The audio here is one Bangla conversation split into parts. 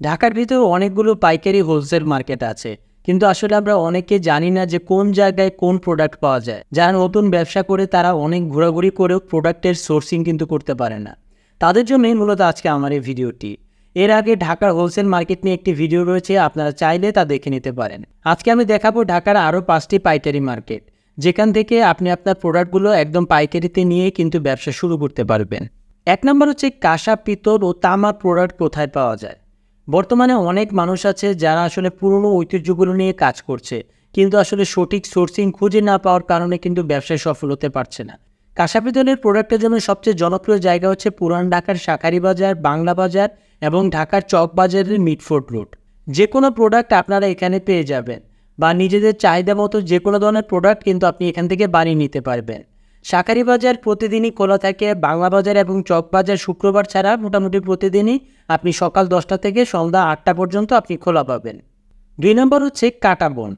ঢাকার ভিতরে অনেকগুলো পাইকারি হোলসেল মার্কেট আছে, কিন্তু আসলে আমরা অনেকে জানি না যে কোন জায়গায় কোন প্রোডাক্ট পাওয়া যায়। যারা নতুন ব্যবসা করে তারা অনেক ঘোরাঘুরি করেও প্রোডাক্টের সোর্সিং কিন্তু করতে পারে না। তাদের জন্যই মূলত আজকে আমার এই ভিডিওটি। এর আগে ঢাকার হোলসেল মার্কেট নিয়ে একটি ভিডিও রয়েছে, আপনারা চাইলে তা দেখে নিতে পারেন। আজকে আমি দেখাবো ঢাকার আরও 5টি পাইকারি মার্কেট, যেখান থেকে আপনি আপনার প্রোডাক্টগুলো একদম পাইকারিতে নিয়ে কিন্তু ব্যবসা শুরু করতে পারবেন। 1 নম্বর হচ্ছে কাঁসা, পিতল ও তামার প্রোডাক্ট কোথায় পাওয়া যায়। বর্তমানে অনেক মানুষ আছে যারা আসলে পুরনো ঐতিহ্যগুলো নিয়ে কাজ করছে, কিন্তু আসলে সঠিক সোর্সিং খুঁজে না পাওয়ার কারণে কিন্তু ব্যবসায় সফল হতে পারছে না। কাঁসা পিতলের প্রোডাক্টের জন্য সবচেয়ে জনপ্রিয় জায়গা হচ্ছে পুরান ঢাকার শাঁখারী বাজার, বাংলা বাজার এবং ঢাকার চক বাজারের মিটফোর্ড রোড। যে কোনো প্রোডাক্ট আপনারা এখানে পেয়ে যাবেন, বা নিজেদের চাহিদা মতো যে কোনো ধরনের প্রোডাক্ট কিন্তু আপনি এখান থেকে বানিয়ে নিতে পারবেন। শাঁখারী বাজার প্রতিদিনই খোলা থাকে, বাংলা বাজার এবং চক বাজার শুক্রবার ছাড়া মোটামুটি প্রতিদিনই আপনি সকাল 10টা থেকে সন্ধ্যা 8টা পর্যন্ত আপনি খোলা পাবেন। 2 নম্বর হচ্ছে কাঁটাবন।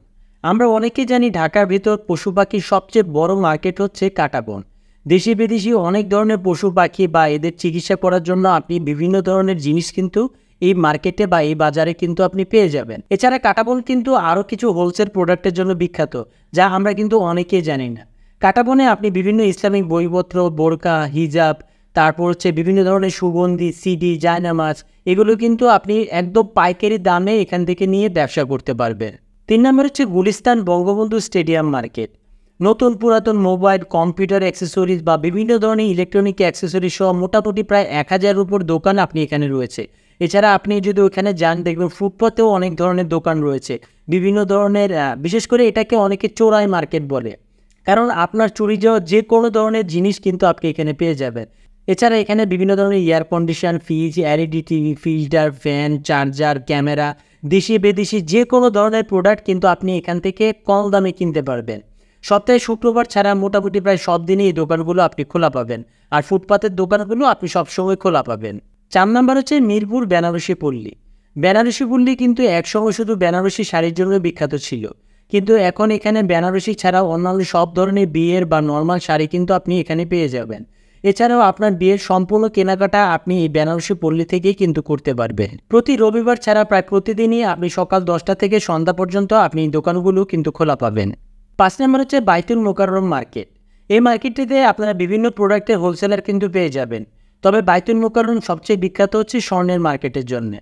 আমরা অনেকেই জানি ঢাকার ভিতর পশু পাখির সবচেয়ে বড় মার্কেট হচ্ছে কাঁটাবন। দেশি বিদেশি অনেক ধরনের পশু পাখি বা এদের চিকিৎসা করার জন্য আপনি বিভিন্ন ধরনের জিনিস কিন্তু এই মার্কেটে বা এই বাজারে কিন্তু আপনি পেয়ে যাবেন। এছাড়া কাঁটাবন কিন্তু আরও কিছু হোলসেল প্রোডাক্টের জন্য বিখ্যাত, যা আমরা কিন্তু অনেকেই জানি না। কাঁটাবনে আপনি বিভিন্ন ইসলামিক বইপত্র, বোরকা, হিজাব, তারপর হচ্ছে বিভিন্ন ধরনের সুগন্ধি, সিডি, জায়নামাজ, এগুলো কিন্তু আপনি একদম পাইকারি দামে এখান থেকে নিয়ে ব্যবসা করতে পারবেন। 3 নম্বর হচ্ছে গুলিস্তান বঙ্গবন্ধু স্টেডিয়াম মার্কেট। নতুন পুরাতন মোবাইল, কম্পিউটার অ্যাক্সেসরিজ বা বিভিন্ন ধরনের ইলেকট্রনিক অ্যাক্সেসরিজ সহ মোটামুটি প্রায় 1000-এর উপর দোকান আপনি এখানে রয়েছে। এছাড়া আপনি যদি ওখানে যান দেখবেন ফুটপাতেও অনেক ধরনের দোকান রয়েছে, বিভিন্ন ধরনের, বিশেষ করে এটাকে অনেকে চোরাই মার্কেট বলে, কারণ আপনার চুরি যাওয়া যে কোনো ধরনের জিনিস কিন্তু আপনি এখানে পেয়ে যাবেন। এছাড়া এখানে বিভিন্ন ধরনের air condition, fridge, LED TV, filter, fan, charger, camera, দেশি বিদেশি যে কোনো ধরনের প্রোডাক্ট কিন্তু আপনি এখান থেকে কম দামে কিনতে পারবেন। সপ্তাহে শুক্রবার ছাড়া মোটামুটি প্রায় সব দিনই এই দোকানগুলো আপনি খোলা পাবেন, আর ফুটপাতের দোকানগুলো আপনি সবসময় খোলা পাবেন। 4 নম্বর হচ্ছে মিরপুর বেনারসি পল্লী। বেনারসি পল্লী কিন্তু একসময় শুধু বেনারসি শাড়ির জন্য বিখ্যাত ছিল, কিন্তু এখন এখানে বেনারসি ছাড়াও অন্যান্য সব ধরনের বিয়ের বা নর্মাল শাড়ি কিন্তু আপনি এখানে পেয়ে যাবেন। এছাড়াও আপনার বিয়ের সম্পূর্ণ কেনাকাটা আপনি এই বেনারসি পল্লী থেকেই কিন্তু করতে পারবেন। প্রতি রবিবার ছাড়া প্রায় প্রতিদিনই আপনি সকাল 10টা থেকে সন্ধ্যা পর্যন্ত আপনি এই দোকানগুলো কিন্তু খোলা পাবেন। 5 নম্বর হচ্ছে বাইতুল মোকাররম মার্কেট। এই মার্কেটটিতে আপনারা বিভিন্ন প্রোডাক্টের হোলসেলার কিন্তু পেয়ে যাবেন, তবে বাইতুল মোকাররম সবচেয়ে বিখ্যাত হচ্ছে স্বর্ণের মার্কেটের জন্য।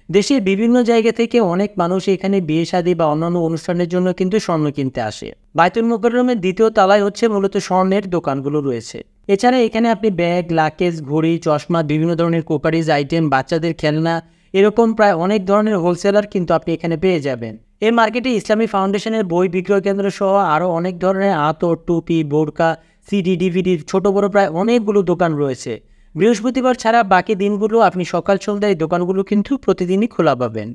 দেশের বিভিন্ন জায়গা থেকে অনেক মানুষ এখানে বিয়ে শাদী বা অন্যান্য অনুষ্ঠানের জন্য কিন্তু স্বর্ণ কিনতে আসে। বাইতুল মোকাররমের 2য় তলায় হচ্ছে মূলত স্বর্ণের দোকানগুলো রয়েছে। এছাড়া এখানে আপনি ব্যাগ, লাকেজ, ঘড়ি, চশমা, বিভিন্ন ধরনের কোকারিজ আইটেম, বাচ্চাদের খেলনা, এরকম প্রায় অনেক ধরনের হোলসেলার কিন্তু আপনি এখানে পেয়ে যাবেন। এই মার্কেটে ইসলামী ফাউন্ডেশনের বই বিক্রয় কেন্দ্র সহ আরও অনেক ধরনের আতর, টুপি, বোরকা, সিডি, ডিভিডির ছোট বড় প্রায় অনেকগুলো দোকান রয়েছে। বৃহস্পতিবার ছাড়া বাকি দিনগুলো আপনি সকাল সন্ধ্যায় এই দোকানগুলো কিন্তু প্রতিদিনই খোলা পাবেন।